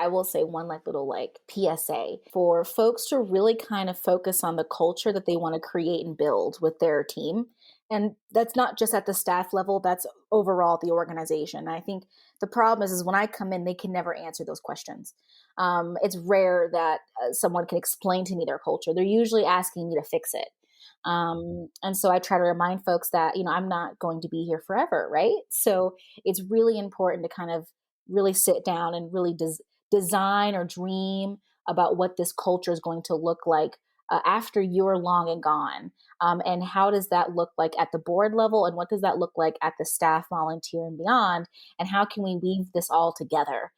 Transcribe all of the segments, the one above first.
I will say one like little like PSA for folks to really kind of focus on the culture that they want to create and build with their team. And that's not just at the staff level, that's overall the organization. I think the problem is when I come in, they can never answer those questions. It's rare that someone can explain to me their culture. They're usually asking me to fix it. And so I try to remind folks that, I'm not going to be here forever, right? So it's really important to kind of really sit down and really design or dream about what this culture is going to look like after you're long and gone. And how does that look like at the board level? And what does that look like at the staff, volunteer, and beyond? And how can we weave this all together?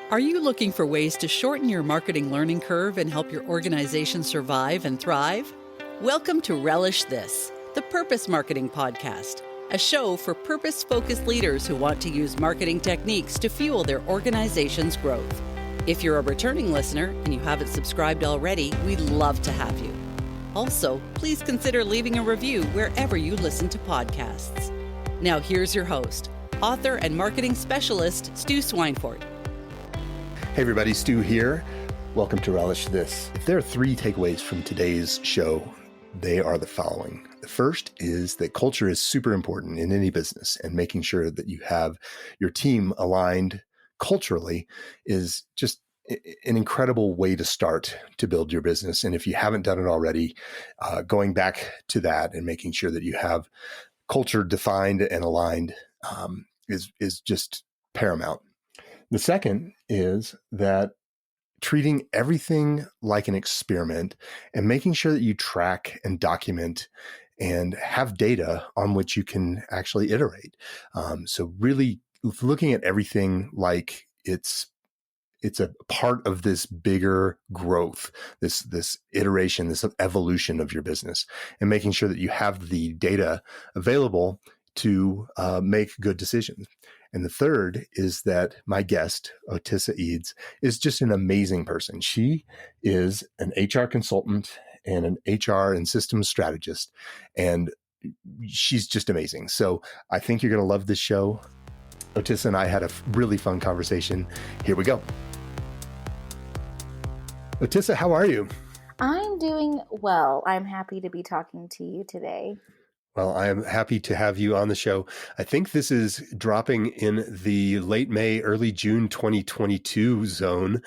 Are you looking for ways to shorten your marketing learning curve and help your organization survive and thrive? Welcome to Relish This, the Purpose Marketing Podcast, a show for purpose-focused leaders who want to use marketing techniques to fuel their organization's growth. If you're a returning listener and you haven't subscribed already, we'd love to have you. Also, please consider leaving a review wherever you listen to podcasts. Now here's your host, author and marketing specialist, Stu Swineford. Hey everybody, Stu here. Welcome to Relish This. If there are 3 takeaways from today's show, they are the following. The first is that culture is super important in any business, and making sure that you have your team aligned culturally is just an incredible way to start to build your business. And if you haven't done it already, going back to that and making sure that you have culture defined and aligned is just paramount. The second is that treating everything like an experiment and making sure that you track and document and have data on which you can actually iterate. So really looking at everything like it's a part of this bigger growth, this iteration, this evolution of your business, and making sure that you have the data available to make good decisions. And the third is that my guest, Otisa Eads, is just an amazing person. She is an HR consultant and an HR and systems strategist, and she's just amazing. So I think you're going to love this show. Otisa and I had a really fun conversation. Here we go. Otisa, how are you? I'm doing well. I'm happy to be talking to you today. Well, I am happy to have you on the show. I think this is dropping in the late May, early June 2022 zone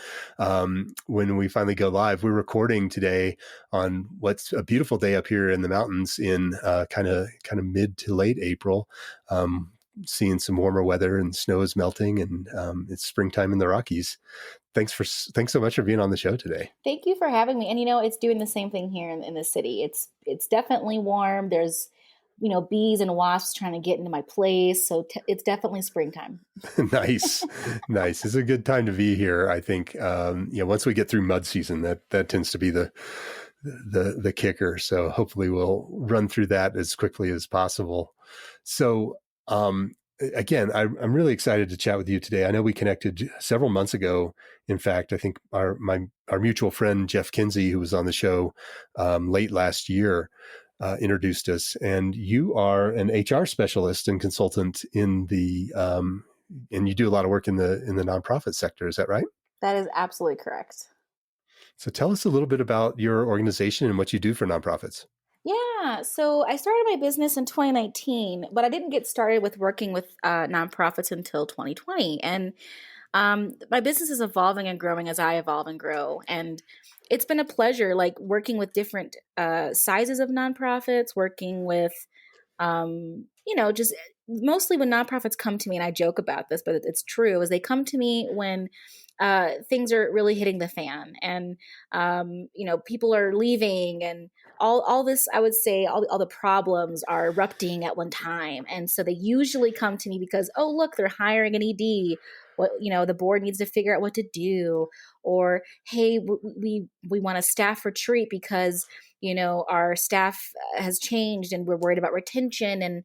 when we finally go live. We're recording today on what's a beautiful day up here in the mountains in kind of mid to late April. Seeing some warmer weather and snow is melting, and it's springtime in the Rockies. Thanks so much for being on the show today. Thank you for having me. And it's doing the same thing here in the city. It's definitely warm. There's bees and wasps trying to get into my place. So it's definitely springtime. Nice. It's a good time to be here. I think, once we get through mud season, that tends to be the kicker. So hopefully we'll run through that as quickly as possible. So, again, I'm really excited to chat with you today. I know we connected several months ago. In fact, I think our mutual friend, Jeff Kinsey, who was on the show late last year, introduced us, and you are an HR specialist and consultant in the, and you do a lot of work in the nonprofit sector. Is that right? That is absolutely correct. So tell us a little bit about your organization and what you do for nonprofits. Yeah. So I started my business in 2019, but I didn't get started with working with nonprofits until 2020. And my business is evolving and growing as I evolve and grow. And it's been a pleasure, like working with different sizes of nonprofits, working with, just mostly when nonprofits come to me, and I joke about this, but it's true, is they come to me when things are really hitting the fan, and people are leaving, and all this, I would say, all the problems are erupting at one time, and so they usually come to me because, oh look, they're hiring an ED. The board needs to figure out what to do, or hey, we want a staff retreat because our staff has changed and we're worried about retention and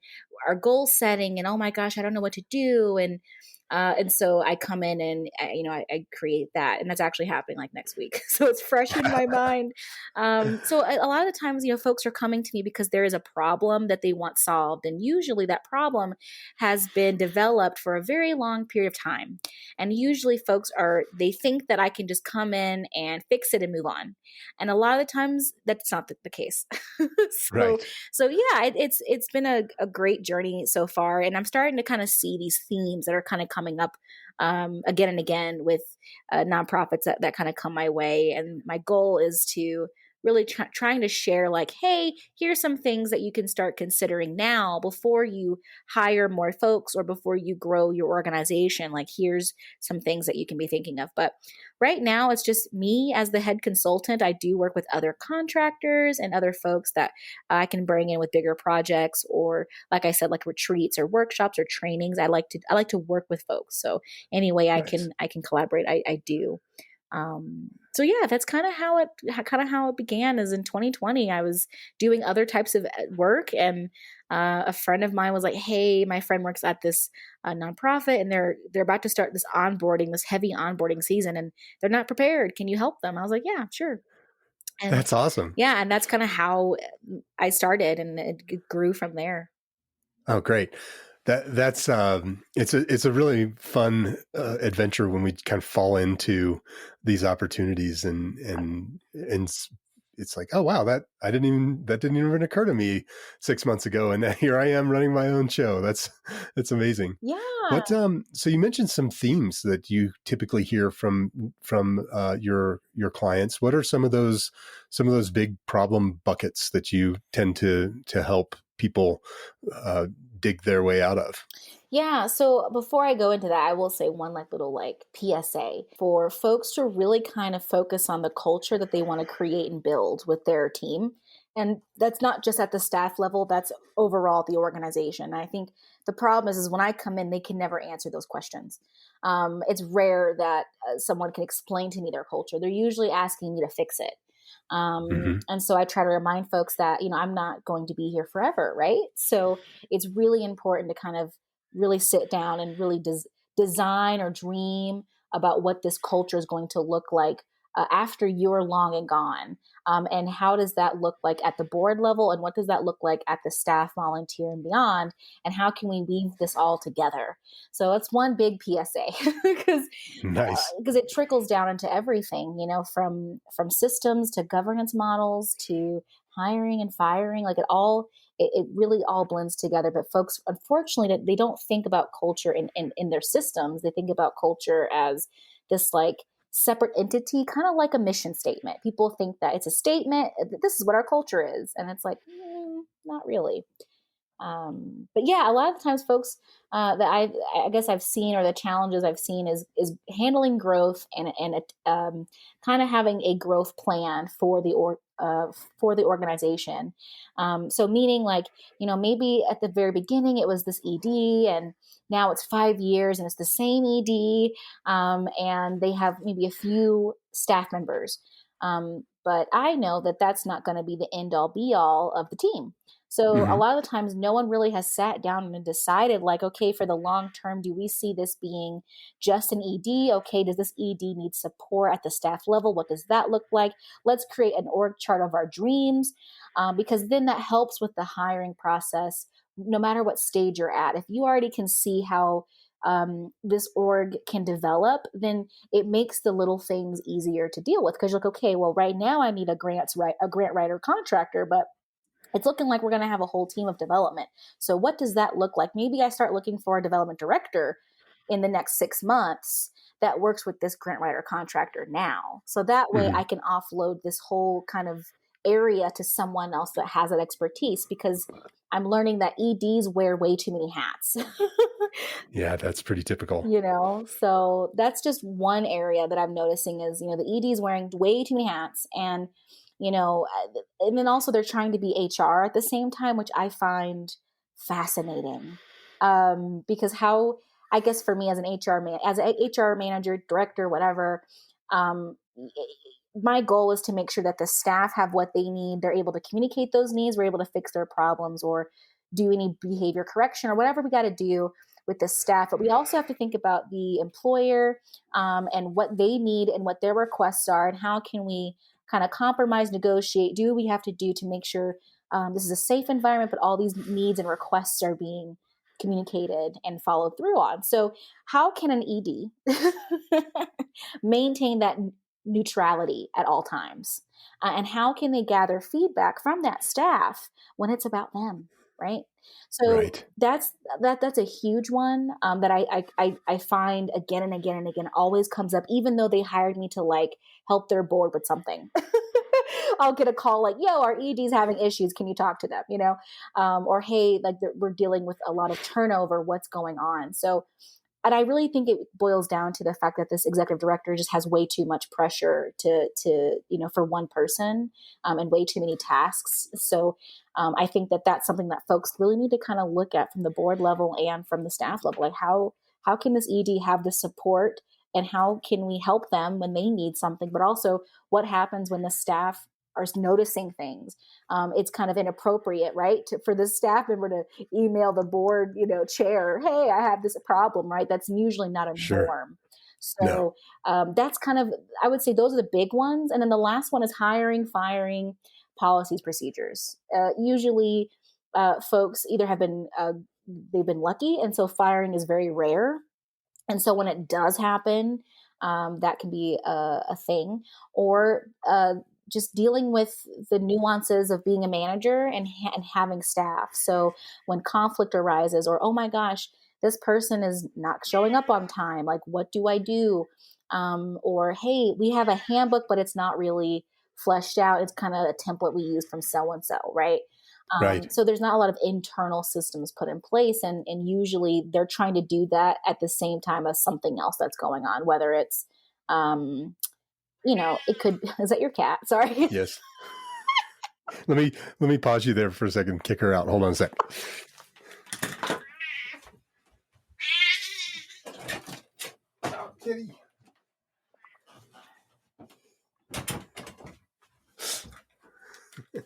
our goal setting, and oh my gosh, I don't know what to do. And And so I come in and I create that, and that's actually happening like next week. So it's fresh in my mind. So a lot of the times, folks are coming to me because there is a problem that they want solved, and usually that problem has been developed for a very long period of time. And usually, they think that I can just come in and fix it and move on. And a lot of the times, that's not the case. so Right. so yeah, it's been a great journey so far, and I'm starting to kind of see these themes that are kind of coming up again and again with nonprofits that kind of come my way. And my goal is to really trying to share, like, hey, here's some things that you can start considering now before you hire more folks or before you grow your organization. Like, here's some things that you can be thinking of. But right now, it's just me as the head consultant. I do work with other contractors and other folks that I can bring in with bigger projects, or like I said, like retreats or workshops or trainings. I like to work with folks. So any way Nice. I can collaborate, I do. So yeah, that's kind of how it began. Is in 2020, I was doing other types of work, and a friend of mine was like, "Hey, my friend works at this nonprofit, and they're about to start this heavy onboarding season, and they're not prepared. Can you help them?" I was like, "Yeah, sure." And That's awesome. yeah, and that's kind of how I started, and it grew from there. Oh, great. It's a really fun adventure when we kind of fall into these opportunities it's like, oh wow, that didn't even occur to me 6 months ago, and here I am running my own show. That's amazing. Yeah. So you mentioned some themes that you typically hear from your clients. What are some of those big problem buckets that you tend to help people uh, dig their way out of? Yeah, so before I go into that, I will say one like little like PSA for folks to really kind of focus on the culture that they want to create and build with their team. And that's not just at the staff level, that's overall the organization. And I think the problem is when I come in, they can never answer those questions. It's rare that someone can explain to me their culture. They're usually asking me to fix it. Hmm. And so I try to remind folks that, I'm not going to be here forever, right? So it's really important to kind of really sit down and really design or dream about what this culture is going to look like after you're long and gone. And how does that look like at the board level? And what does that look like at the staff, volunteer, and beyond? And how can we weave this all together? So it's one big PSA because Nice. it trickles down into everything, from systems to governance models to hiring and firing. Like it really all blends together. But folks, unfortunately, they don't think about culture in their systems. They think about culture as this like separate entity, kind of like a mission statement. People think that it's a statement. This is what our culture is, and it's like, not really. But yeah, a lot of the times, folks that I guess I've seen, or the challenges I've seen, is handling growth and kind of having a growth plan for the organization. So meaning like, maybe at the very beginning it was this ED, and now it's 5 years and it's the same ED, and they have maybe a few staff members. But I know that that's not going to be the end all be all of the team. So a Hmm. lot of the times, no one really has sat down and decided, like, okay, for the long term, do we see this being just an ED? Okay, does this ED need support at the staff level? What does that look like? Let's create an org chart of our dreams, because then that helps with the hiring process, no matter what stage you're at. If you already can see how this org can develop, then it makes the little things easier to deal with. Because you're like, okay, well, right now I need a grant writer contractor, but it's looking like we're going to have a whole team of development. So what does that look like? Maybe I start looking for a development director in the next 6 months that works with this grant writer contractor now. So that way Hmm. I can offload this whole kind of area to someone else that has that expertise, because I'm learning that EDs wear way too many hats. Yeah, that's pretty typical. So that's just one area that I'm noticing is, the EDs wearing way too many hats, and then also they're trying to be HR at the same time, which I find fascinating. Because how, I guess for me as as an HR manager, director, whatever, um, my goal is to make sure that the staff have what they need. They're able to communicate those needs. We're able to fix their problems or do any behavior correction or whatever we got to do with the staff, but we also have to think about the employer and what they need and what their requests are, and how can we kind of compromise, negotiate, do what we have to do to make sure this is a safe environment, but all these needs and requests are being communicated and followed through on. So how can an ED maintain that neutrality at all times? And how can they gather feedback from that staff when it's about them, right? So Right. that's a huge one that I find again and again and again always comes up, even though they hired me to like help their board with something. I'll get a call like, yo, our ED's having issues. Can you talk to them? Or, hey, like we're dealing with a lot of turnover. What's going on? So, and I really think it boils down to the fact that this executive director just has way too much pressure for one person and way too many tasks. So I think that that's something that folks really need to kind of look at from the board level and from the staff level. Like how can this ED have the support, and how can we help them when they need something? But also, what happens when the staff are noticing things? It's kind of inappropriate, right, for the staff member to email the board, chair, hey, I have this problem, right? That's usually not a Sure. norm. No. So that's kind of, I would say those are the big ones. And then the last one is hiring, firing, policies, procedures. Usually folks either have they've been lucky, and so firing is very rare. And so when it does happen, that can be a thing, or just dealing with the nuances of being a manager and having staff. So when conflict arises, or, oh my gosh, this person is not showing up on time, like, what do I do? Or, hey, we have a handbook, but it's not really fleshed out. It's kind of a template we use from so-and-so, right? Right. So there's not a lot of internal systems put in place. And usually they're trying to do that at the same time as something else that's going on, whether it's, it could, is that your cat? Sorry. Yes. Let me pause you there for a second. Kick her out. Hold on a sec. Oh, kitty.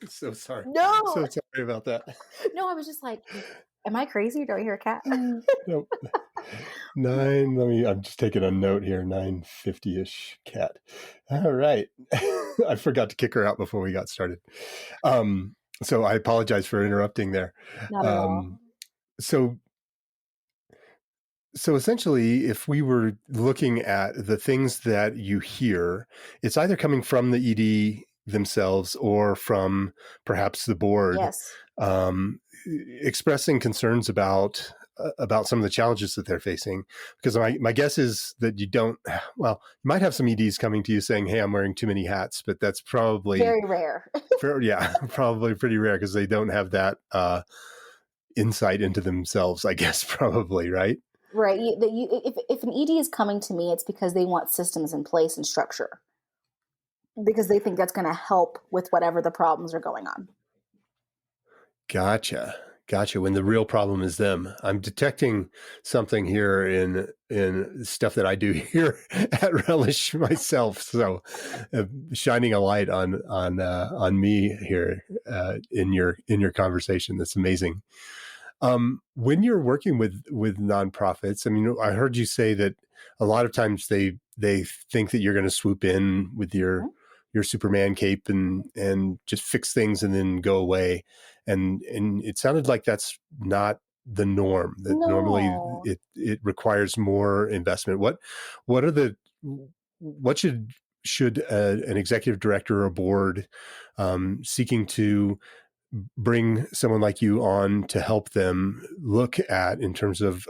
So sorry. No, So sorry about that. no, I was just like, am I crazy? Do I hear a cat? Nope. I'm just taking a note here. 9:50-ish cat. All right. I forgot to kick her out before we got started. So I apologize for interrupting there. Not at all. So essentially, if we were looking at the things that you hear, it's either coming from the ED themselves or from perhaps the board, Yes. expressing concerns about some of the challenges that they're facing. Because my guess is that you might have some EDs coming to you saying, hey, I'm wearing too many hats, but that's probably very rare. probably pretty rare, because they don't have that insight into themselves, I guess, probably, right? Right. If an ED is coming to me, it's because they want systems in place and structure, because they think that's going to help with whatever the problems are going on. Gotcha. When the real problem is them. I'm detecting something here in stuff that I do here at Relish myself. So, shining a light on me here in your conversation. That's amazing. When you're working with nonprofits, I mean, I heard you say that a lot of times they think that you're going to swoop in with your Superman cape and just fix things and then go away. And it sounded like that's not the norm. That normally No. it requires more investment. What should an executive director or a board seeking to bring someone like you on to help them look at in terms of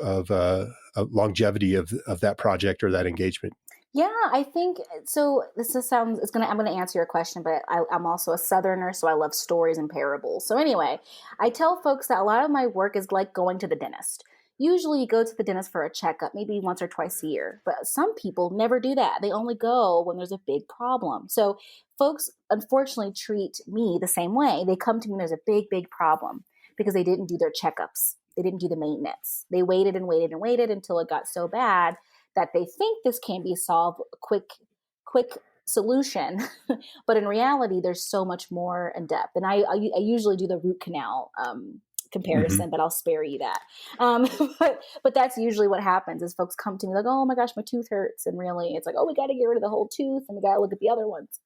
longevity of that project or that engagement? Yeah, I think so. I'm going to answer your question, but I'm also a Southerner, so I love stories and parables. So anyway, I tell folks that a lot of my work is like going to the dentist. Usually you go to the dentist for a checkup, maybe once or twice a year, but some people never do that. They only go when there's a big problem. So folks unfortunately treat me the same way. They come to me when there's a big, big problem because they didn't do their checkups. They didn't do the maintenance. They waited and waited and waited until it got so bad that they think this can be solved, quick solution. But in reality, there's so much more in depth. And I usually do the root canal Hmm. comparison, but I'll spare you that. Um, but that's usually what happens is folks come to me like, oh my gosh, my tooth hurts. And really it's like, oh, we got to get rid of the whole tooth and we got to look at the other ones.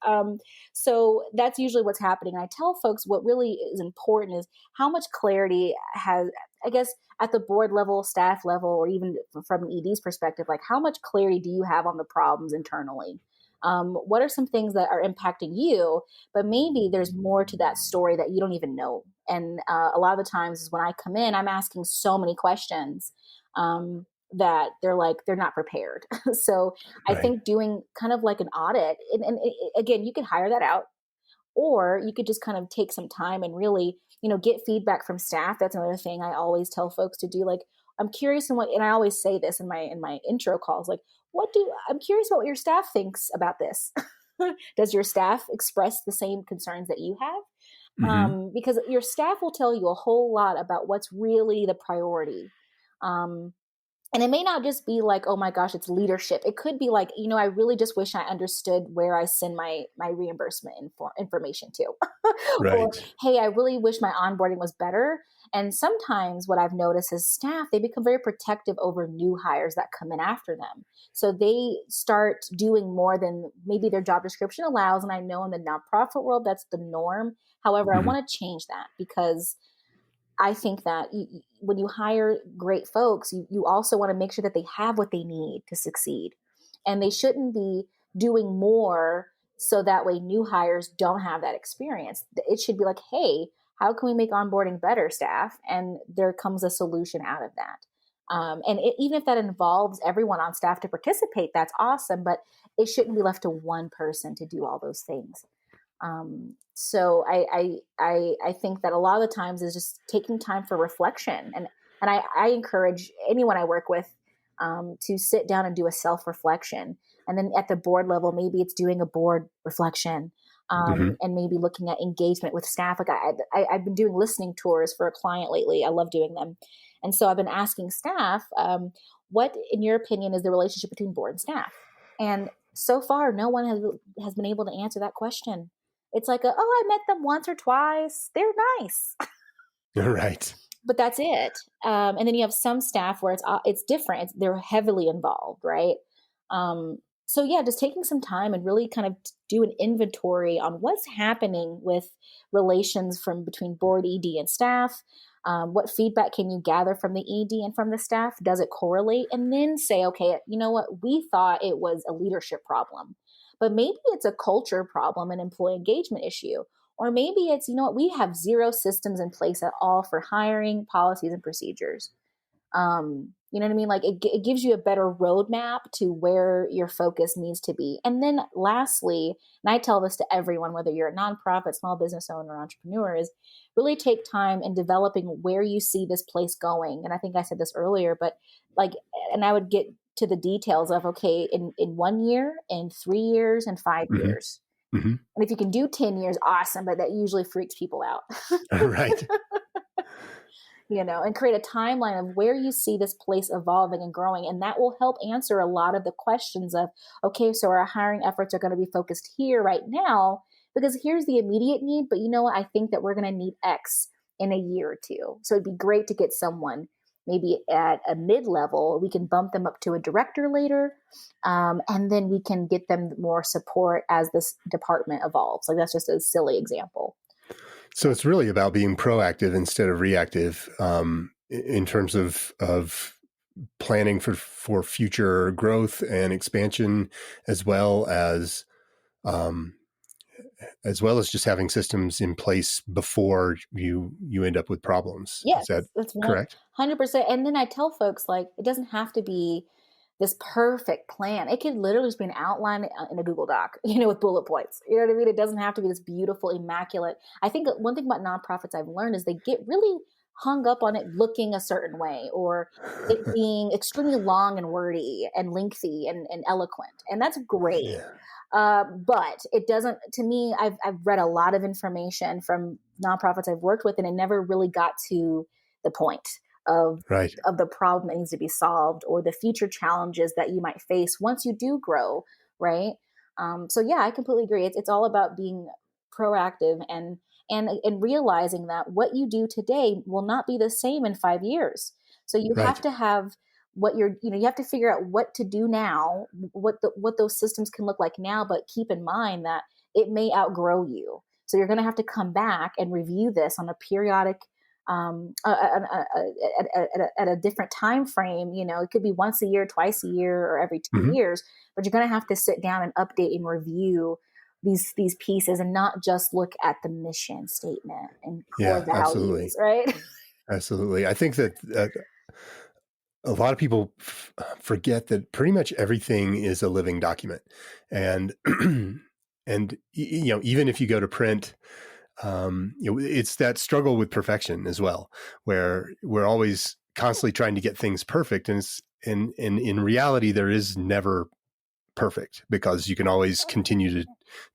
So that's usually what's happening. And I tell folks what really is important is how much clarity has, I guess, at the board level, staff level, or even from an ED's perspective, like how much clarity do you have on the problems internally? What are some things that are impacting you, but maybe there's more to that story that you don't even know. And a lot of the times is when I come in, I'm asking so many questions that they're not prepared. So I Right. think doing kind of like an audit, again, you can hire that out, or you could just kind of take some time and really, get feedback from staff. That's another thing I always tell folks to do. Like, I'm curious and I always say this in my intro calls, like, I'm curious about what your staff thinks about this. Does your staff express the same concerns that you have? Hmm. Because your staff will tell you a whole lot about what's really the priority. Um, and it may not just be like, oh my gosh, it's leadership. It could be like, I really just wish I understood where I send my reimbursement information to. Or, Right. hey, I really wish my onboarding was better. And sometimes what I've noticed is staff, they become very protective over new hires that come in after them. So they start doing more than maybe their job description allows. And I know in the nonprofit world, that's the norm. However, I Hmm. want to change that because I think that when you hire great folks, you also want to make sure that they have what they need to succeed. And they shouldn't be doing more so that way new hires don't have that experience. It should be like, hey, how can we make onboarding better, staff? And there comes a solution out of that. Even if that involves everyone on staff to participate, that's awesome. But it shouldn't be left to one person to do all those things. So I think that a lot of the times is just taking time for reflection, and I encourage anyone I work with to sit down and do a self reflection, and then at the board level, maybe it's doing a board reflection. Hmm. And maybe looking at engagement with staff. Like I've been doing listening tours for a client lately. I love doing them. And so I've been asking staff, what, in your opinion, is the relationship between board and staff? And so far, no one has been able to answer that question. It's like, oh, I met them once or twice. They're nice, Right. but that's it. And then you have some staff where it's different. They're heavily involved, right? So yeah, just taking some time and really kind of do an inventory on what's happening with relations from between board, ED, and staff. What feedback can you gather from the ED and from the staff? Does it correlate? And then say, okay, you know what? We thought it was a leadership problem, but maybe it's a culture problem, an employee engagement issue. Or maybe it's, we have zero systems in place at all for hiring, policies, and procedures. You know what I mean? Like it gives you a better roadmap to where your focus needs to be. And then lastly, and I tell this to everyone, whether you're a nonprofit, small business owner, entrepreneur, is really take time in developing where you see this place going. And I think I said this earlier, but like, and I would get to the details of, okay, in 1 year, in 3 years, and five Hmm. years. Hmm. And if you can do 10 years, awesome, but that usually freaks people out. Right. And create a timeline of where you see this place evolving and growing. And that will help answer a lot of the questions of, okay, so our hiring efforts are going to be focused here right now, because here's the immediate need. But you know what? I think that we're going to need X in a year or two. So it'd be great to get someone maybe at a mid-level. We can bump them up to a director later. And then we can get them more support as this department evolves. Like that's just a silly example. So it's really about being proactive instead of reactive, in terms of planning for future growth and expansion, as well as um, just having systems in place before you end up with problems. Is Yes, that that's correct? 100%. And then I tell folks, like, it doesn't have to be this perfect plan. It could literally just be an outline in a Google Doc, with bullet points. You know what I mean? It doesn't have to be this beautiful, immaculate. I think one thing about nonprofits I've learned is they get really hung up on it looking a certain way, or it being extremely long and wordy and lengthy and eloquent. And that's great. Yeah. But it doesn't, to me, I've read a lot of information from nonprofits I've worked with, and it never really got to the point of Right. of the problem that needs to be solved, or the future challenges that you might face once you do grow, right? So yeah, I completely agree. It's all about being proactive and and realizing that what you do today will not be the same in 5 years. So you have Right. to have what you have to figure out what to do now, what those systems can look like now, but keep in mind that it may outgrow you. So you're going to have to come back and review this on a periodic, at a different time frame. It could be once a year, twice a year, or every 2 years, but you're going to have to sit down and update and review these pieces, and not just look at the mission statement and core Yeah, values, absolutely. right? Absolutely. I think that a lot of people forget that pretty much everything is a living document. And, and, even if you go to print, it's that struggle with perfection as well, where we're always constantly trying to get things perfect. And in reality, there is never perfect, because you can always continue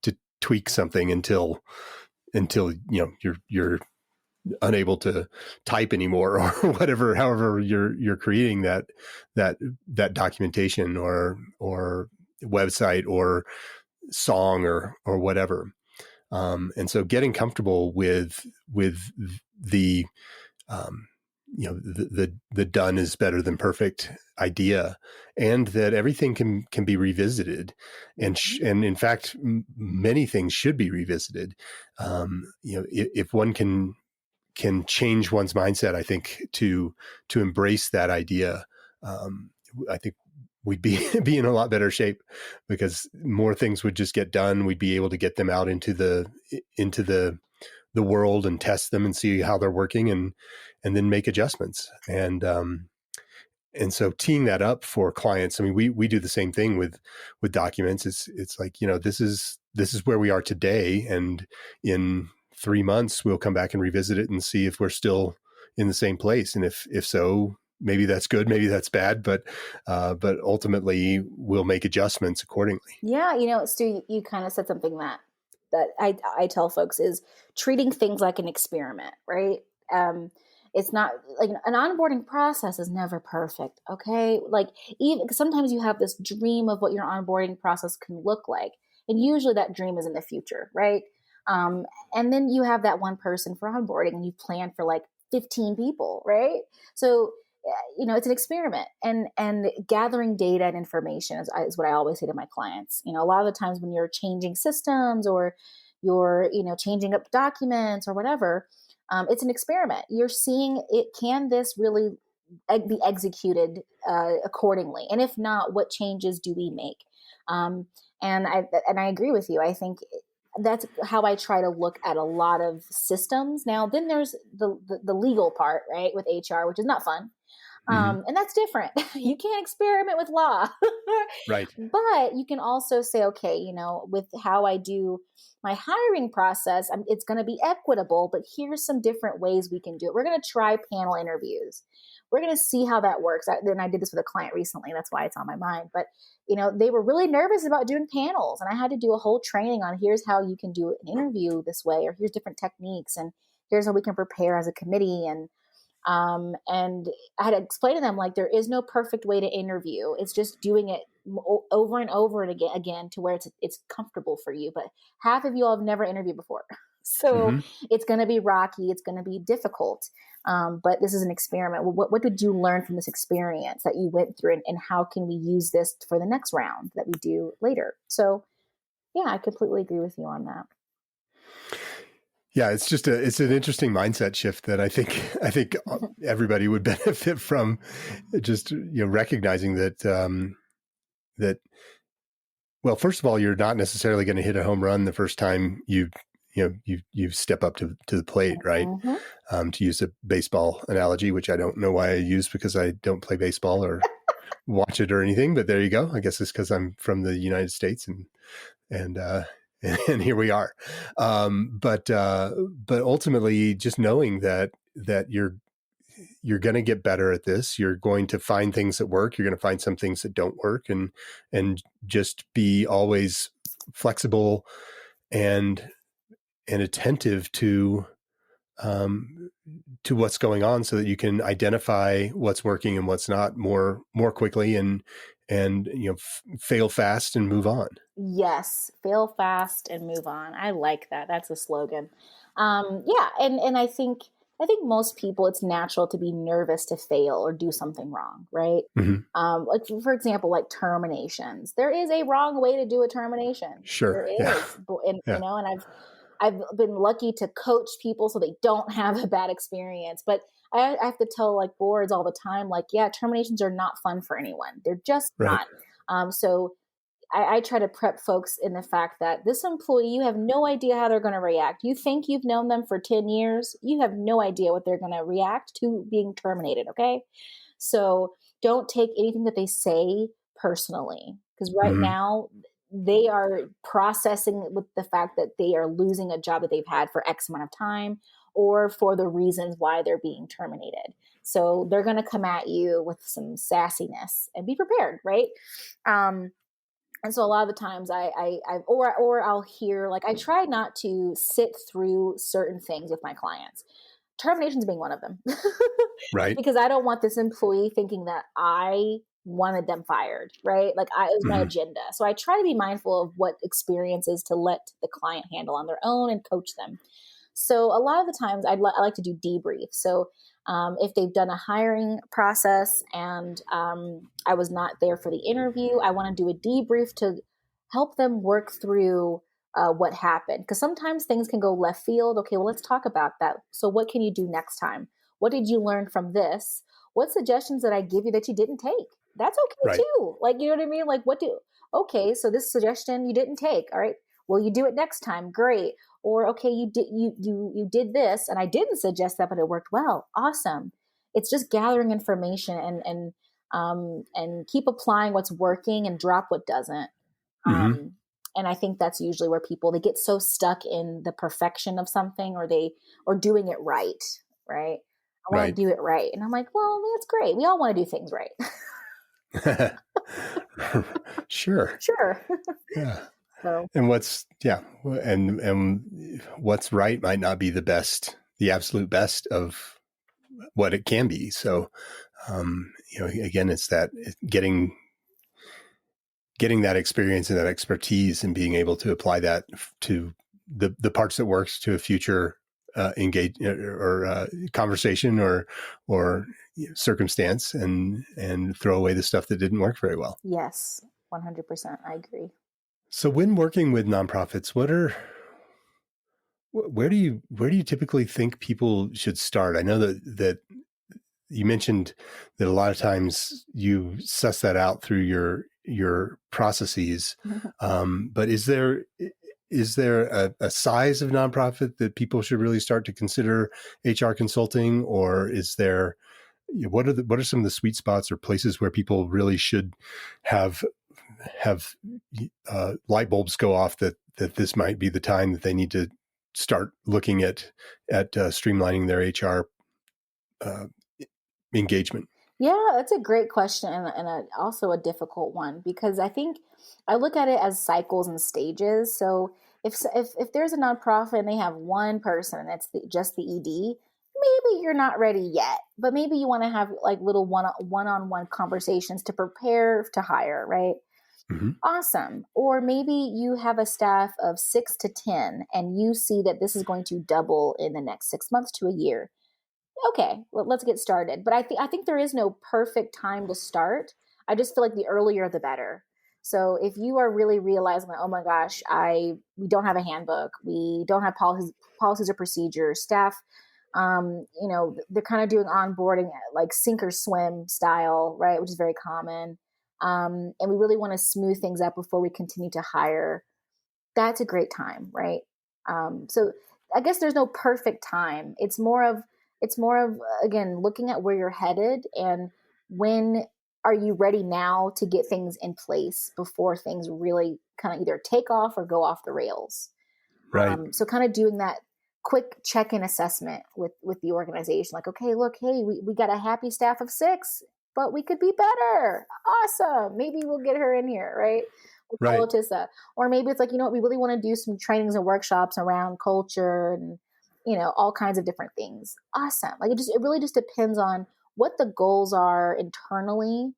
to tweak something until you're unable to type anymore, or whatever, however you're creating that documentation or website or song or whatever. And so getting comfortable with the um, the done is better than perfect idea, and that everything can be revisited, and in fact many things should be revisited. If one can change one's mindset, I think, to embrace that idea, I think we'd be in a lot better shape, because more things would just get done. We'd be able to get them out into the world and test them and see how they're working, and then make adjustments. And so teeing that up for clients, I mean, we do the same thing with documents. It's like, this is where we are today, and in 3 months we'll come back and revisit it and see if we're still in the same place. And if so, maybe that's good, maybe that's bad, but ultimately we'll make adjustments accordingly. Yeah, Stu, you kind of said something that I tell folks is treating things like an experiment, right? It's not like an onboarding process is never perfect. Okay. Like, even sometimes you have this dream of what your onboarding process can look like. And usually that dream is in the future. Right. And then you have that one person for onboarding, and you plan for like 15 people. Right. So, it's an experiment, and gathering data and information is what I always say to my clients. A lot of the times when you're changing systems, or you're, changing up documents or whatever, it's an experiment. You're seeing can this really be executed accordingly? And if not, what changes do we make? And I agree with you. I think that's how I try to look at a lot of systems. Now, then there's the legal part, right, with HR, which is not fun. And that's different. You can't experiment with law. Right. But you can also say, okay, with how I do my hiring process, it's going to be equitable, but here's some different ways we can do it. We're going to try panel interviews. We're going to see how that works. Then I did this with a client recently. That's why it's on my mind. But, they were really nervous about doing panels, and I had to do a whole training on here's how you can do an interview this way, or here's different techniques, and here's how we can prepare as a committee. And I had to explain to them, like, there is no perfect way to interview. It's just doing it over and over and again to where it's comfortable for you. But half of you all have never interviewed before. So it's going to be rocky. It's going to be difficult. But this is an experiment. What did you learn from this experience that you went through, and how can we use this for the next round that we do later? So yeah, I completely agree with you on that. Yeah, it's an interesting mindset shift that I think everybody would benefit from. Just recognizing that well, first of all, you're not necessarily going to hit a home run the first time you step up to the plate, right? To use a baseball analogy, which I don't know why I use, because I don't play baseball or watch it or anything, but there you go. I guess it's because I'm from the United States, and and here we are. But ultimately, just knowing that you're going to get better at this. You're going to find things that work. You're going to find some things that don't work, and just be always flexible and attentive to what's going on, so that you can identify what's working and what's not more quickly, and and fail fast and move on. Yes, fail fast and move on. I like that. That's a slogan. Yeah, and I think most people, it's natural to be nervous to fail or do something wrong, right? Hmm. Like for example, like terminations. There is a wrong way to do a termination. There Sure. Yeah. is, and Yeah. I've been lucky to coach people so they don't have a bad experience. But I have to tell like boards all the time, like, yeah, terminations are not fun for anyone. They're just Right. not. So I try to prep folks in the fact that this employee, you have no idea how they're going to react. You think you've known them for 10 years. You have no idea what they're going to react to being terminated. Okay. So don't take anything that they say personally, because right Hmm. now they are processing with the fact that they are losing a job that they've had for X amount of time or for the reasons why they're being terminated. So they're going to come at you with some sassiness, and be prepared, right? Um, and so a lot of the times or I'll hear, like, I try not to sit through certain things with my clients, terminations being one of them, Right. because I don't want this employee thinking that I wanted them fired, right? Like, it was my Hmm. agenda. So I try to be mindful of what experiences to let the client handle on their own and coach them. So a lot of the times I like to do debrief. So if they've done a hiring process and I was not there for the interview, I want to do a debrief to help them work through what happened. Because sometimes things can go left field. Okay, well, let's talk about that. So what can you do next time? What did you learn from this? What suggestions did I give you that you didn't take? That's okay Right. too. Like, you know what I mean? Like, okay, so this suggestion you didn't take. All right. Well, you do it next time. Great. Or, okay, you did this and I didn't suggest that, but it worked well. Awesome. It's just gathering information and keep applying what's working and drop what doesn't. Hmm. Um, and I think that's usually where they get so stuck in the perfection of something, or doing it right. Right. I want Right. to do it right. And I'm like, well, that's great. We all want to do things right. Sure. Sure. Yeah. So And what's right might not be the absolute best of what it can be. So, again, it's getting that experience and that expertise and being able to apply that to the parts that works to a future engage or conversation or circumstance, and throw away the stuff that didn't work very well. yes, 100%. I agree. So when working with nonprofits, where do you typically think people should start? I know that you mentioned that a lot of times you suss that out through your processes, but is there a size of nonprofit that people should really start to consider HR consulting, or is there what are some of the sweet spots or places where people really should have light bulbs go off that this might be the time that they need to start looking at streamlining their HR uh, engagement? Yeah, that's a great question, also a difficult one, because I think I look at it as cycles and stages. So if there's a nonprofit and they have one person and it's just the ED, maybe you're not ready yet, but maybe you want to have like little one-on-one conversations to prepare to hire, right? Mm-hmm. Awesome. Or maybe you have a staff of 6 to 10 and you see that this is going to double in the next 6 months to a year. Okay, well, let's get started. But I think there is no perfect time to start. I just feel like the earlier the better. So if you are really realizing that, oh my gosh, we don't have a handbook, we don't have policies or procedures, staff, they're kind of doing onboarding like sink or swim style, right, which is very common. And we really want to smooth things up before we continue to hire. That's a great time, right? So I guess there's no perfect time. It's more of again looking at where you're headed and when are you ready now to get things in place before things really kind of either take off or go off the rails. Right. So kind of doing that quick check-in assessment with the organization, like, okay, look, hey, we got a happy staff of 6, but we could be better. Awesome. Maybe we'll get her in here, right? We'll call Right. Otisa. Or maybe it's like, we really want to do some trainings and workshops around culture and, all kinds of different things. Awesome. Like it really just depends on what the goals are internally.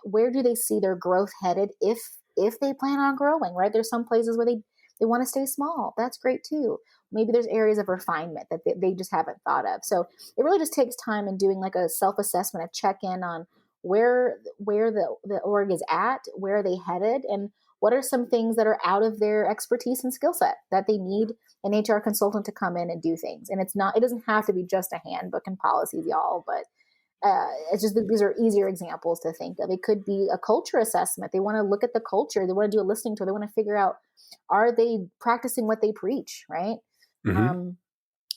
Where do they see their growth headed if they plan on growing, right? There's some places where they want to stay small. That's great too. Maybe there's areas of refinement that they just haven't thought of. So it really just takes time and doing like a self-assessment, a check-in on where the org is at, where are they headed, and what are some things that are out of their expertise and skill set that they need an HR consultant to come in and do things. And it doesn't have to be just a handbook and policies, y'all, but it's just that these are easier examples to think of. It could be a culture assessment. They want to look at the culture. They want to do a listening tour. They want to figure out, are they practicing what they preach, right? Mm-hmm.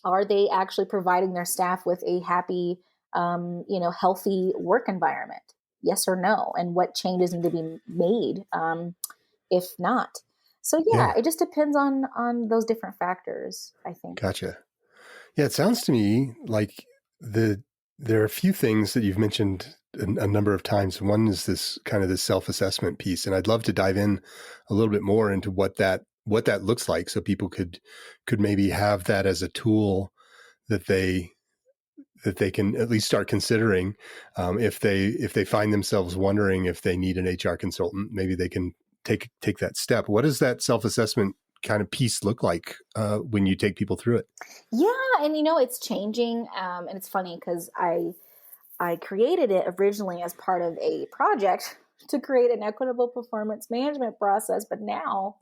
Are they actually providing their staff with a happy, healthy work environment? Yes or no? And what changes need to be made if not? So yeah, Yeah. it just depends on those different factors, I think. Gotcha. Yeah. It sounds to me like there are a few things that you've mentioned a number of times. One is this kind of this self-assessment piece. And I'd love to dive in a little bit more into what that looks like, so people could maybe have that as a tool that they can at least start considering. If they find themselves wondering if they need an HR consultant, maybe they can take that step. What does that self-assessment kind of piece look like when you take people through it? Yeah, and it's changing, and it's funny because I created it originally as part of a project to create an equitable performance management process, but now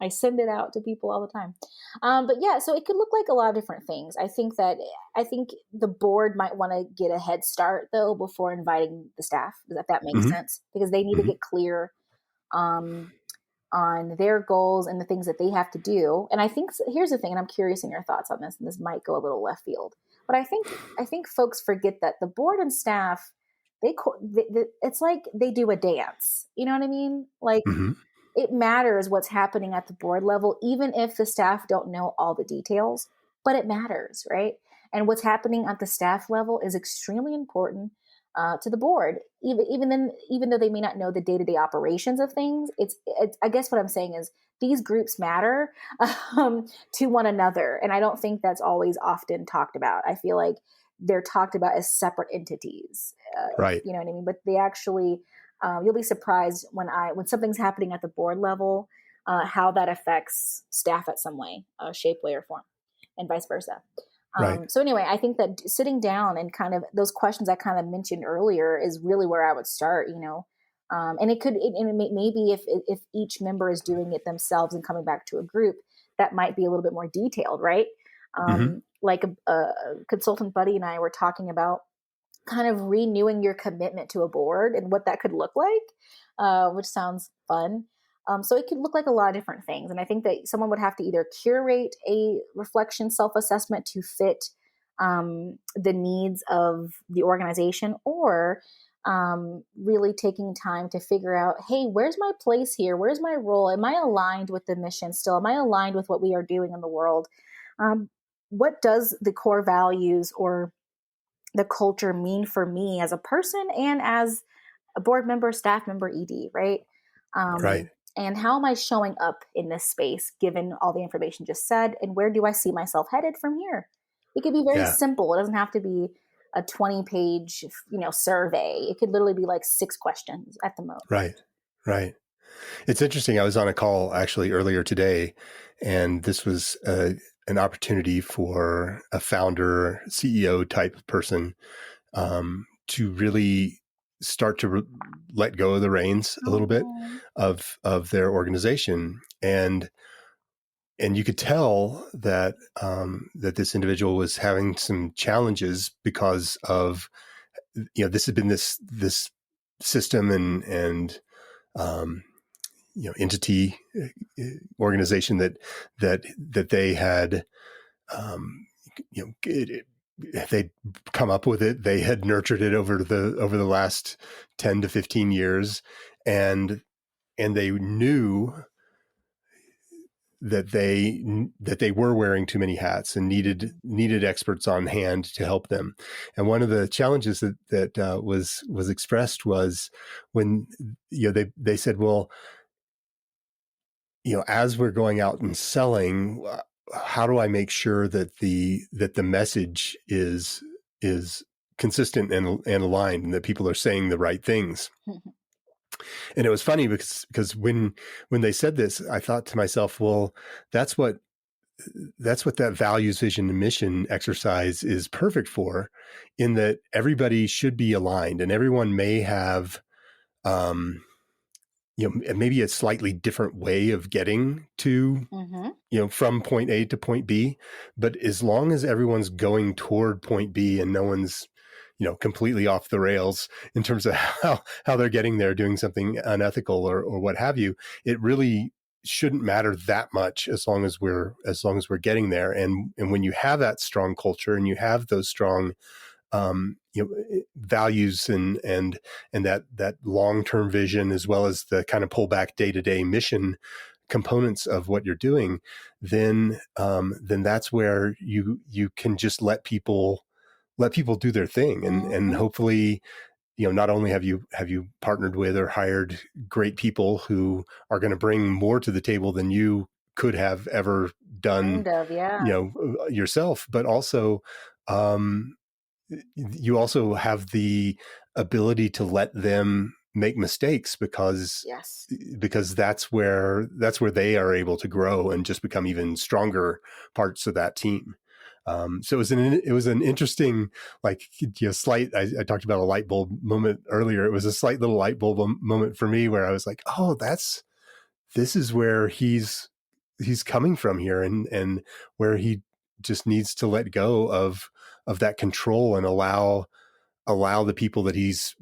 I send it out to people all the time. But yeah, so it could look like a lot of different things. I think the board might want to get a head start though before inviting the staff, if that makes Mm-hmm. sense, because they need to Mm-hmm. get clear on their goals and the things that they have to do. And I think here's the thing, and I'm curious in your thoughts on this, and this might go a little left field, but I think folks forget that the board and staff, it's like they do a dance. You know what I mean? Like Mm-hmm. it matters what's happening at the board level, even if the staff don't know all the details, but it matters, right? And what's happening at the staff level is extremely important to the board, even though they may not know the day-to-day operations of things. It's I guess what I'm saying is these groups matter to one another, and I don't think that's always often talked about. I feel like they're talked about as separate entities. Right. You know what I mean? But they actually, you'll be surprised when something's happening at the board level, how that affects staff at some way, shape, way, or form, and vice versa. Right. So anyway, I think that sitting down and kind of those questions I kind of mentioned earlier is really where I would start. And maybe if each member is doing it themselves and coming back to a group, that might be a little bit more detailed, right? Mm-hmm. Like a consultant buddy and I were talking about kind of renewing your commitment to a board and what that could look like, which sounds fun. So it could look like a lot of different things. And I think that someone would have to either curate a reflection self-assessment to fit the needs of the organization, or really taking time to figure out, hey, where's my place here? Where's my role? Am I aligned with the mission still? Am I aligned with what we are doing in the world? What does the core values or the culture mean for me as a person and as a board member, staff member, ED, right? Right. And how am I showing up in this space given all the information just said? And where do I see myself headed from here? It could be very Yeah. simple. It doesn't have to be a 20-page, survey. It could literally be like 6 questions at the most. Right. Right. It's interesting. I was on a call actually earlier today, and this was an opportunity for a founder, CEO type person to really start to let go of the reins a little bit of their organization, and you could tell that that this individual was having some challenges because of this had been this system and entity organization that they had they'd come up with it. They had nurtured it over the last 10 to 15 years, and they knew that they were wearing too many hats and needed experts on hand to help them. And one of the challenges that was expressed was when they said, well, as we're going out and selling, how do I make sure that the message is consistent and aligned, and that people are saying the right things. And it was funny because when they said this, I thought to myself, well, that's what that values, vision, and mission exercise is perfect for, in that everybody should be aligned, and everyone may have, maybe a slightly different way of getting to, Mm-hmm. from point A to point B. But as long as everyone's going toward point B and no one's, completely off the rails in terms of how they're getting there, doing something unethical or what have you, it really shouldn't matter that much as long as we're getting there. And when you have that strong culture and you have those strong values and that long-term vision, as well as the kind of pullback day-to-day mission components of what you're doing, then that's where you can just let people do their thing. And Mm-hmm. hopefully, not only have you partnered with or hired great people who are going to bring more to the table than you could have ever done, Kind of, yeah. yourself, but also, um, you also have the ability to let them make mistakes, because Yes. that's where they are able to grow and just become even stronger parts of that team. So it was an interesting, like, slight. I talked about a light bulb moment earlier. It was a slight little light bulb moment for me, where I was like, oh, this is where he's coming from here, and where he just needs to let go of that control and allow the people that he's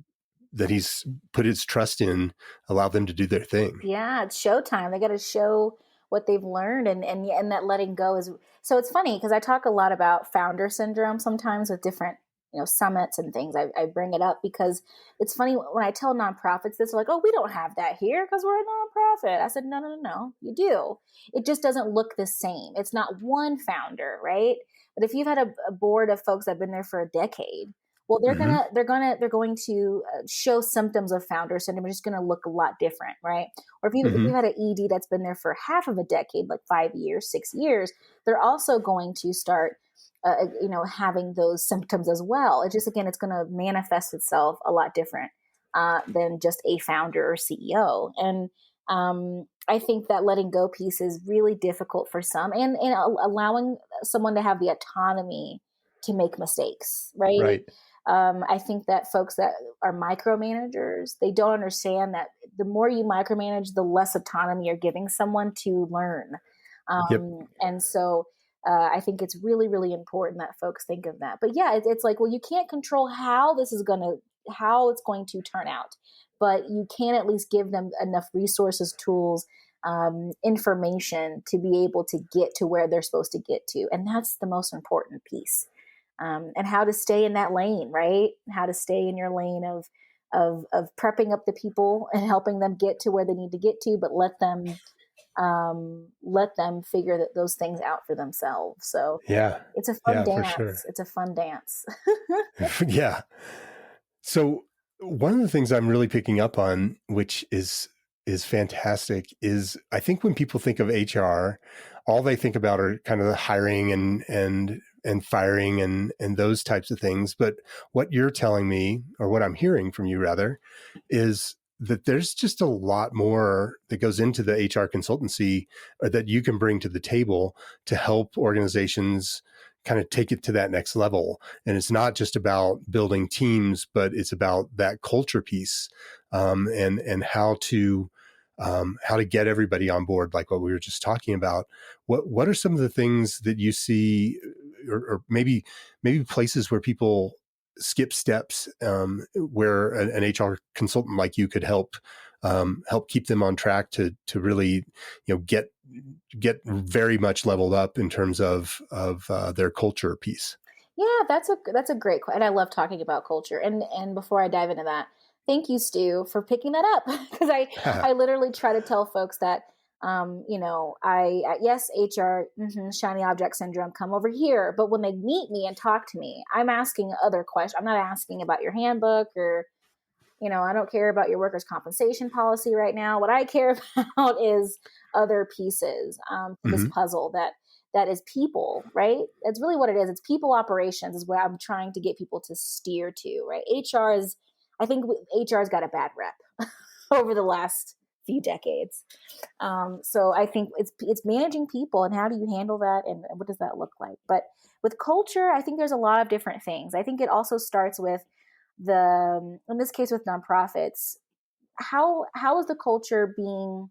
put his trust in, allow them to do their thing. Yeah, it's showtime. They got to show what they've learned, and that letting go is. So it's funny because I talk a lot about founder syndrome sometimes with different summits and things. I bring it up because it's funny when I tell nonprofits this, they're like, "Oh, we don't have that here because we're a nonprofit." I said, "No, no, no, no, you do. It just doesn't look the same. It's not one founder, right? But if you've had a board of folks that have been there for a decade, well, Mm-hmm. they're going to show symptoms of founder syndrome. It's just going to look a lot different, right? Or if Mm-hmm. you had an ED that's been there for half of a decade, like 5 years, 6 years, they're also going to start, having those symptoms as well. It's just, again, it's going to manifest itself a lot different than just a founder or CEO. And I think that letting go piece is really difficult for some, and allowing someone to have the autonomy to make mistakes, right? Right. I think that folks that are micromanagers, they don't understand that the more you micromanage, the less autonomy you're giving someone to learn. Yep. And so I think it's really, really important that folks think of that. But yeah, it's like, well, you can't control how it's going to turn out, but you can at least give them enough resources, tools, information to be able to get to where they're supposed to get to. And that's the most important piece. And how to stay in that lane, right? How to stay in your lane of prepping up the people and helping them get to where they need to get to, but let them figure those things out for themselves. So Yeah. it's a fun Yeah, for dance. sure. It's a fun dance. Yeah. So one of the things I'm really picking up on, which is fantastic, is I think when people think of HR, all they think about are kind of the hiring and firing and those types of things. But what you're telling me, or what I'm hearing from you rather, is that there's just a lot more that goes into the HR consultancy, or that you can bring to the table to help organizations kind of take it to that next level. And it's not just about building teams, but it's about that culture piece, and how to get everybody on board, like what we were just talking about. What are some of the things that you see, or maybe places where people skip steps, where an HR consultant like you could help keep them on track to really get very much leveled up in terms of their culture piece. Yeah, that's a great question. And I love talking about culture. And before I dive into that, thank you, Stu, for picking that up because I literally try to tell folks that yes, HR, shiny object syndrome, come over here. But when they meet me and talk to me, I'm asking other questions. I'm not asking about your handbook or I don't care about your workers' compensation policy right now. What I care about is other pieces to this Hmm. puzzle that is people, right? That's really what it is. It's people operations is where I'm trying to get people to steer to, right? I think HR's got a bad rep over the last few decades. So I think it's managing people, and how do you handle that, and what does that look like? But with culture, I think there's a lot of different things. I think it also starts with in this case with nonprofits, how is the culture being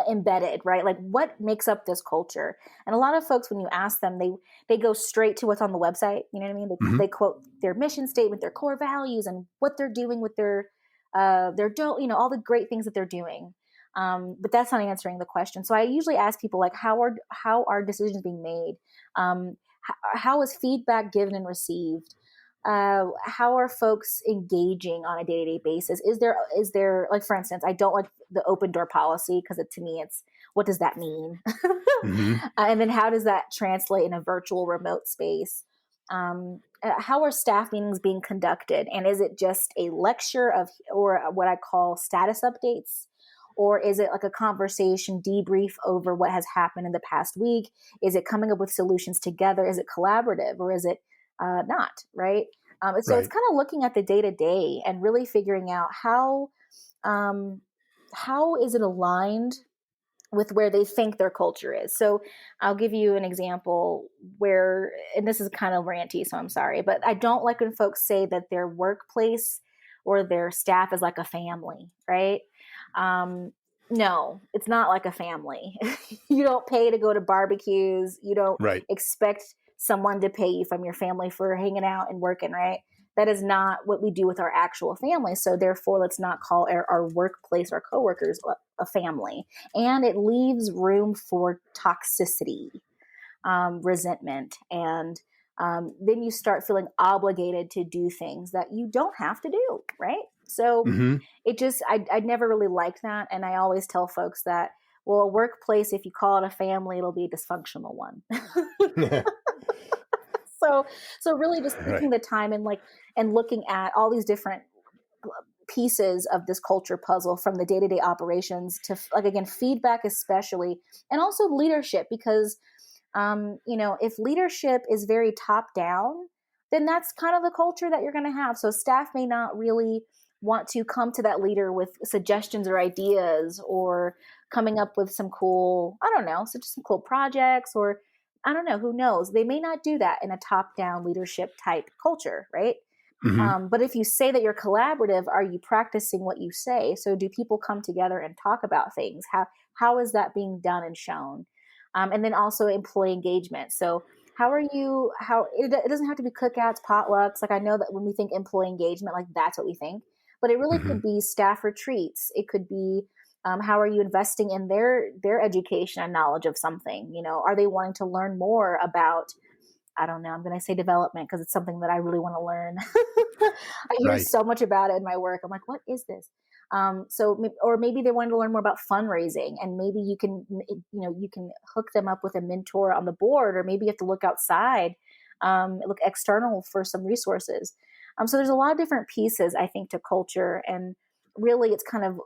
embedded, right? Like what makes up this culture? And a lot of folks, when you ask them, they go straight to what's on the website. You know what I mean? They quote their mission statement, their core values, and what they're doing with their don't, all the great things that they're doing. But that's not answering the question. So I usually ask people like, how are decisions being made? How is feedback given and received? How are folks engaging on a day-to-day basis? Is there like, for instance, I don't like the open door policy because to me it's, what does that mean? And then how does that translate in a virtual remote space? How are staff meetings being conducted? And is it just a lecture or what I call status updates? Or is it like a conversation debrief over what has happened in the past week? Is it coming up with solutions together? Is it collaborative, or is it not, right? So it's kind of looking at the day to day and really figuring out how is it aligned with where they think their culture is. So I'll give you an example where, and this is kind of ranty, so I'm sorry, but I don't like when folks say that their workplace or their staff is like a family, right? No, it's not like a family. You don't pay to go to barbecues. You don't expect someone to pay you from your family for hanging out and working, right? That is not what we do with our actual family. So therefore, let's not call our workplace, our coworkers, a family. And it leaves room for toxicity, resentment, and then you start feeling obligated to do things that you don't have to do, right? So it just, I never really liked that. And I always tell folks that, well, a workplace, if you call it a family, it'll be a dysfunctional one. So really just taking the time and looking at all these different pieces of this culture puzzle, from the day-to-day operations to, like, again, feedback especially, and also leadership, because if leadership is very top down, then that's kind of the culture that you're going to have. So staff may not really want to come to that leader with suggestions or ideas, or coming up with some cool, some cool projects, or I don't know, who knows? They may not do that in a top-down leadership type culture, right? But if you say that you're collaborative, are you practicing what you say? So do people come together and talk about things? How is that being done and shown? And then also employee engagement. So it doesn't have to be cookouts, potlucks. Like, I know that when we think employee engagement, like, that's what we think, but it really could be staff retreats. It could be, how are you investing in their education and knowledge of something? Are they wanting to learn more about, I don't know, I'm going to say development because it's something that I really want to learn. I hear so much about it in my work. I'm like, what is this? Or maybe they wanted to learn more about fundraising, and maybe you can hook them up with a mentor on the board, or maybe you have to look outside, look external for some resources. So there's a lot of different pieces, I think, to culture, and really it's kind of,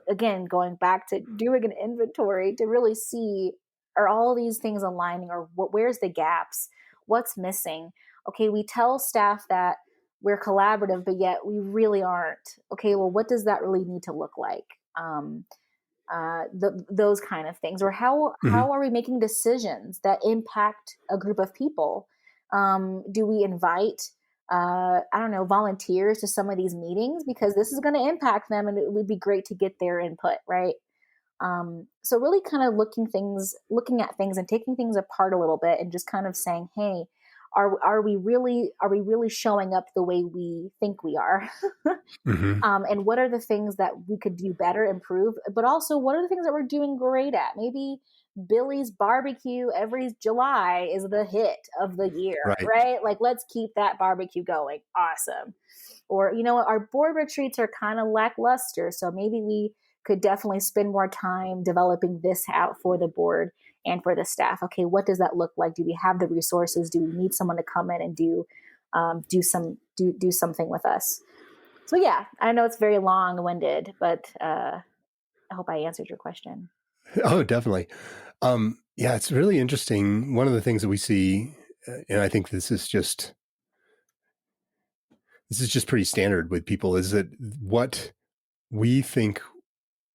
again, going back to doing an inventory to really see, are all these things aligning, or where's the gaps? What's missing? Okay, we tell staff that we're collaborative, but yet we really aren't. Okay, well, what does that really need to look like? Those kind of things. Or how are we making decisions that impact a group of people? Do we invite, volunteers to some of these meetings, because this is going to impact them, and it would be great to get their input, right? So really kind of looking at things and taking things apart a little bit, and just kind of saying, hey, are we really showing up the way we think we are? And what are the things that we could do better, improve, but also what are the things that we're doing great at? Maybe Billy's barbecue every July is the hit of the year, right? Like, let's keep that barbecue going. Awesome. Or, our board retreats are kind of lackluster, so maybe we could definitely spend more time developing this out for the board and for the staff. Okay, what does that look like? Do we have the resources? Do we need someone to come in and do something with us? So yeah, I know it's very long-winded, but I hope I answered your question. Oh, definitely. Yeah, it's really interesting. One of the things that we see, and I think this is just pretty standard with people, is that what we think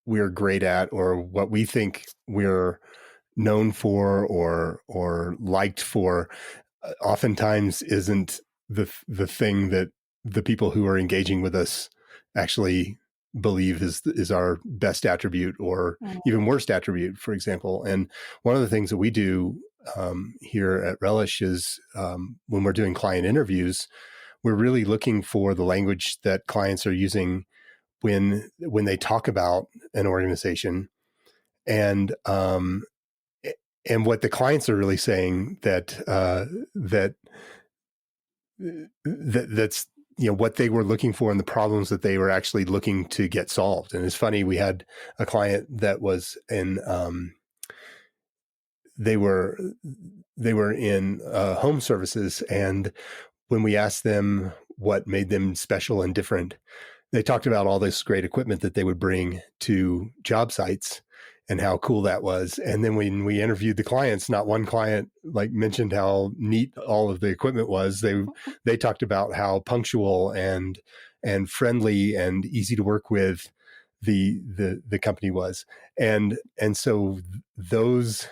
we're great at, or what we think we're known for, or liked for, oftentimes isn't the thing that the people who are engaging with us actually believe is our best attribute, or Mm. even worst attribute, for example. And one of the things that we do here at Relish is, when we're doing client interviews, we're really looking for the language that clients are using when they talk about an organization, and and what the clients are really saying, that's what they were looking for, and the problems that they were actually looking to get solved. And it's funny, we had a client that was in they were in home services, and when we asked them what made them special and different, they talked about all this great equipment that they would bring to job sites and how cool that was. And then when we interviewed the clients, not one client mentioned how neat all of the equipment was. They talked about how punctual and friendly and easy to work with the company was. And so those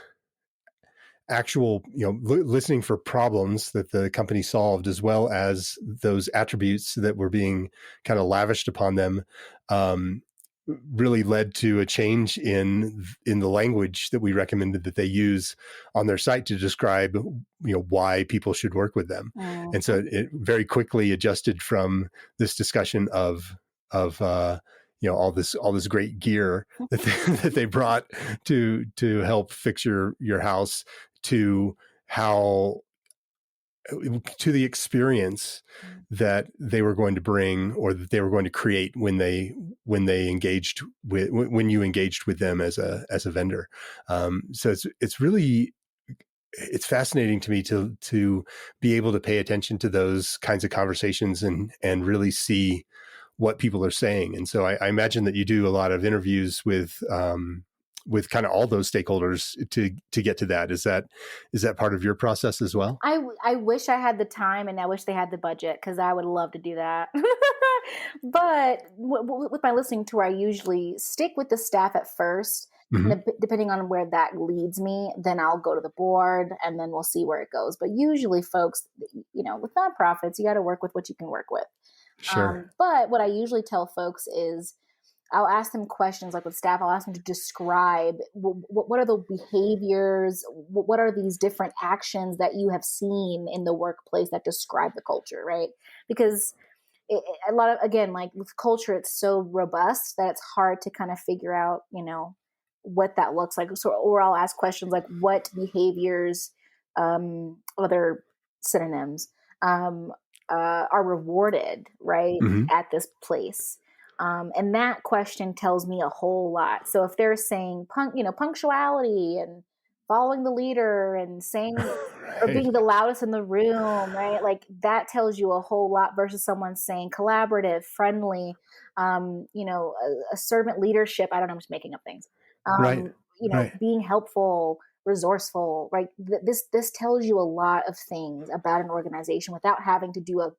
actual, listening for problems that the company solved, as well as those attributes that were being kind of lavished upon them, really led to a change in the language that we recommended that they use on their site to describe, why people should work with them. Mm. And so it very quickly adjusted from this discussion of all this great gear that they brought to help fix your house, to how to the experience that they were going to bring, or that they were going to create when you engaged with them as a vendor. So it's fascinating to me to be able to pay attention to those kinds of conversations and really see what people are saying. And so I imagine that you do a lot of interviews with kind of all those stakeholders to get to that. Is that part of your process as well? I wish I had the time, and I wish they had the budget, because I would love to do that. But with my listening tour, I usually stick with the staff at first. Mm-hmm. And depending on where that leads me, then I'll go to the board, and then we'll see where it goes. But usually, folks, with nonprofits, you got to work with what you can work with. Sure. But what I usually tell folks is, I'll ask them questions, like with staff, I'll ask them to describe what are the behaviors, what are these different actions that you have seen in the workplace that describe the culture, right? Because a lot of, again, like with culture, it's so robust that it's hard to kind of figure out, what that looks like. So, or I'll ask questions like, what behaviors, other synonyms, are rewarded, right, Mm-hmm. at this place. And that question tells me a whole lot. So if they're saying punctuality and following the leader and saying or being the loudest in the room, right? Like that tells you a whole lot versus someone saying collaborative, friendly, a servant leadership. I don't know, I'm just making up things. Right. Right. Being helpful, resourceful, right? This tells you a lot of things about an organization without having to do a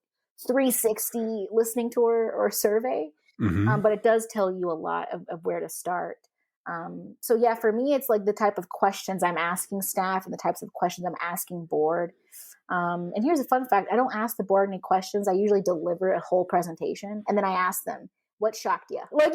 360 listening tour or survey. Mm-hmm. But it does tell you a lot of where to start. So yeah, for me, it's like the type of questions I'm asking staff and the types of questions I'm asking board. And here's a fun fact. I don't ask the board any questions. I usually deliver a whole presentation, and then I ask them, what shocked you? Like,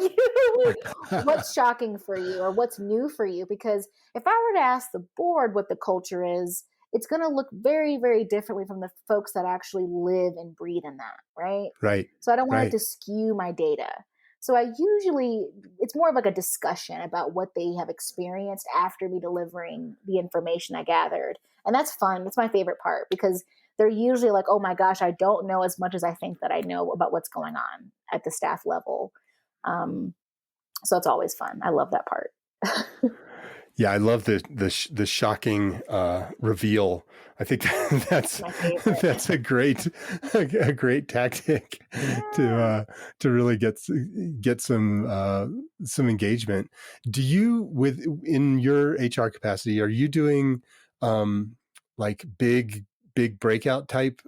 what's shocking for you, or what's new for you? Because if I were to ask the board what the culture is, it's going to look very, very differently from the folks that actually live and breathe in that, right? Right. So I don't want Right. it to skew my data. So it's more of like a discussion about what they have experienced after me delivering the information I gathered. And that's fun. That's my favorite part, because they're usually like, oh my gosh, I don't know as much as I think that I know about what's going on at the staff level. So it's always fun. I love that part. Yeah, I love the shocking reveal. I think That's that's my favorite. that's a great tactic Yeah. to really get some engagement. Do you with in your HR capacity, are you doing like big breakout type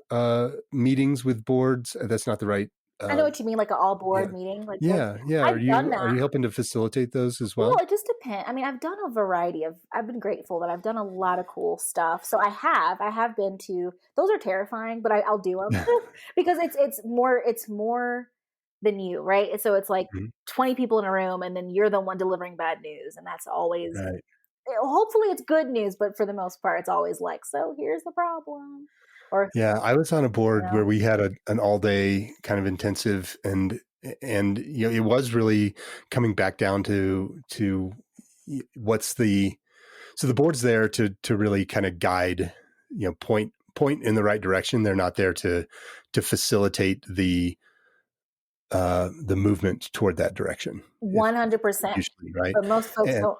meetings with boards? That's not the right I know uh what you mean, like an all yeah. board meeting. Like Yeah. I've done Are that. you helping to facilitate those as Well, well? it just depends. I mean, I've done a variety of. I've been grateful that I've done a lot of cool stuff. So I have been to. Those are terrifying, but I'll do them because it's more than you, right? So it's like Mhm. 20 people in a room, and then you're the one delivering bad news, and that's always. Right. Hopefully, it's good news, but for the most part, it's always like, so here's the problem, or Yeah, I was on a you board where know, we had an all day kind of intensive, and you know it was really coming back down to what's the so the board's there to really kind of guide, you know, point in the right direction. They're not there to facilitate the movement toward that direction. If 100%. usually right. But most folks And don't.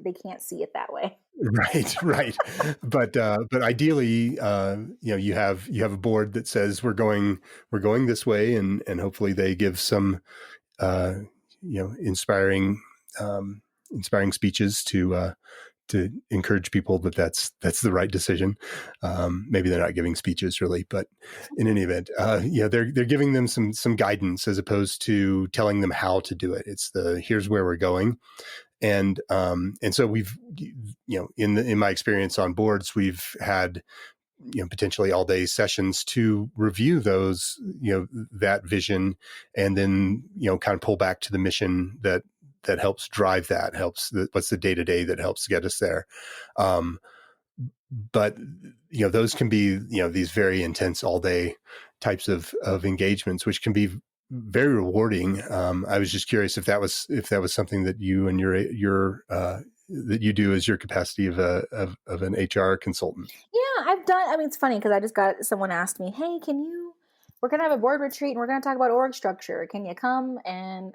They can't see it that way. right, right. But ideally, you know, you have a board that says we're going this way, and hopefully they give some uh, you know um, inspiring speeches to encourage people that that's the right decision. Maybe they're not giving speeches really, but in any event, yeah, they're giving them some guidance as opposed to telling them how to do it. It's the here's where we're going, and so we've you know in my experience on boards we've had you know potentially all day sessions to review those you know that vision and then you know kind of pull back to the mission that helps drive that helps what's the day to day that helps get us there. um, but you know those can be you know these very intense all day types of engagements which can be very rewarding. I was just curious if that was something that you and your that you do as your capacity of of an HR consultant. Yeah, I've done. I mean, it's funny because I just got someone asked me, "Hey, can you? We're gonna have a board retreat and we're gonna talk about org structure. Can you come and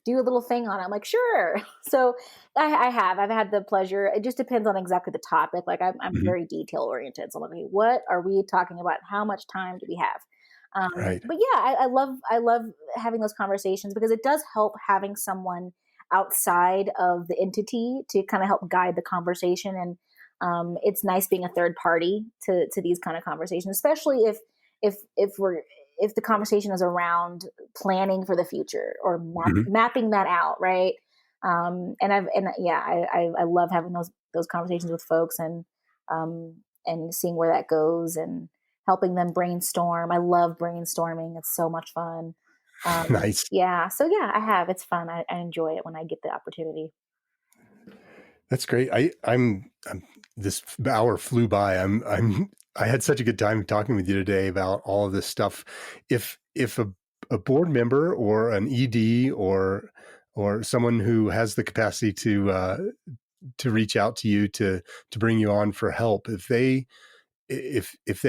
do a little thing on it?" I'm like, "Sure." So I have. I've had the pleasure. It just depends on exactly the topic. Like I'm Mhm. very detail oriented. So I'm like, "Okay, what are we talking about? How much time do we have?" Right. But yeah, I love having those conversations because it does help having someone outside of the entity to kind of help guide the conversation. And it's nice being a third party to these kind of conversations, especially if we're if the conversation is around planning for the future or Mhm. mapping that out, right? And yeah, I love having those conversations with folks and seeing where that goes and helping them brainstorm. I love brainstorming; it's so much fun. Nice. Yeah, so yeah, I have. It's fun. I enjoy it when I get the opportunity. That's great. I'm this hour flew by. I had such a good time talking with you today about all of this stuff. If a board member or an ED or someone who has the capacity to reach out to you to bring you on for help, if they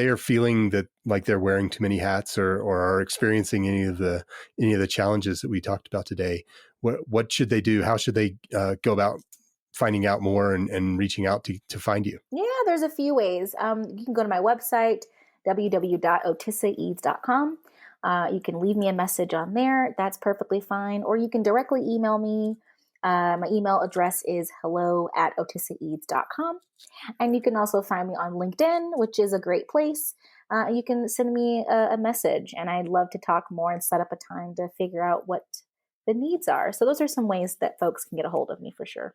are feeling that like they're wearing too many hats or are experiencing any of the challenges that we talked about today, what should they do? How should they go about finding out more and reaching out to find you? Yeah, there's a few ways. You can go to my website, www.otisaeads.com. You can leave me a message on there. That's perfectly fine. Or you can directly email me. My email address is hello@otisaeads.com. And you can also find me on LinkedIn, which is a great place. You can send me a message, and I'd love to talk more and set up a time to figure out what the needs are. So, those are some ways that folks can get a hold of me for sure.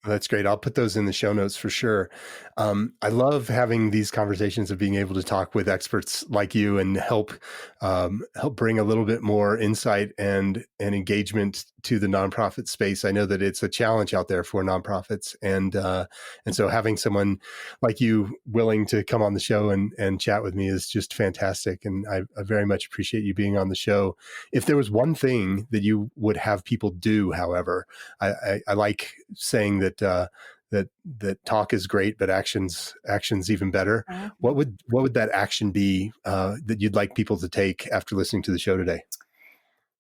That's great. I'll put those in the show notes for sure. I love having these conversations of being able to talk with experts like you and help bring a little bit more insight and engagement to the nonprofit space. I know that it's a challenge out there for nonprofits, and so having someone like you willing to come on the show and chat with me is just fantastic. And I very much appreciate you being on the show. If there was one thing that you would have people do, however, I like saying that that talk is great, but actions even better. Mhm. What would that action be that you'd like people to take after listening to the show today?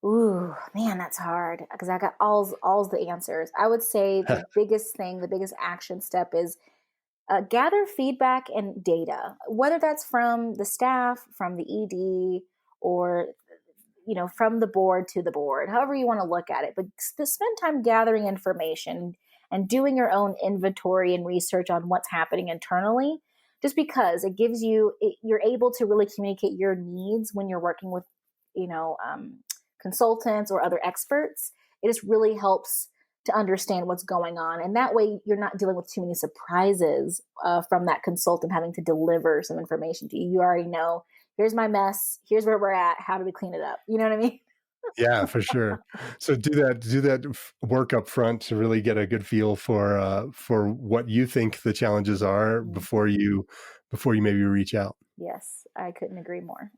Ooh, man, that's hard because I got all's the answers. I would say the biggest thing, the biggest action step is gather feedback and data, whether that's from the staff, from the ED, or from the board to the board, however you want to look at it. But spend time gathering information and doing your own inventory and research on what's happening internally, just because it gives you're able to really communicate your needs when you're working with, consultants or other experts. It just really helps to understand what's going on. And that way you're not dealing with too many surprises from that consultant having to deliver some information to you. You already know, here's my mess, here's where we're at, how do we clean it up? You know what I mean? Yeah, for sure. So do that work up front to really get a good feel for what you think the challenges are before you maybe reach out. Yes, I couldn't agree more.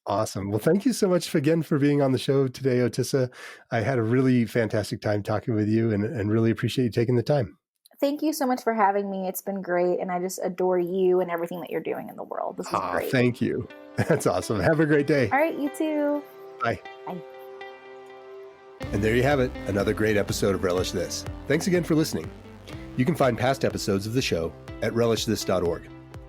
Awesome. Well, thank you so much again for being on the show today, Otisa. I had a really fantastic time talking with you and really appreciate you taking the time. Thank you so much for having me. It's been great. And I just adore you and everything that you're doing in the world. This is great. Thank you. That's awesome. Have a great day. All right, you too. Bye. Bye. And there you have it, another great episode of Relish This. Thanks again for listening. You can find past episodes of the show at relishthis.org.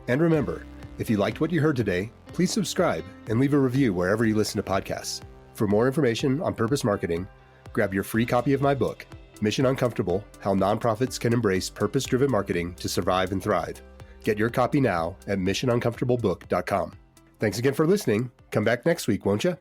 And remember, if you liked what you heard today, please subscribe and leave a review wherever you listen to podcasts. For more information on purpose marketing, grab your free copy of my book, Mission Uncomfortable: How Nonprofits Can Embrace Purpose-Driven Marketing to Survive and Thrive. Get your copy now at missionuncomfortablebook.com. Thanks again for listening. Come back next week, won't you?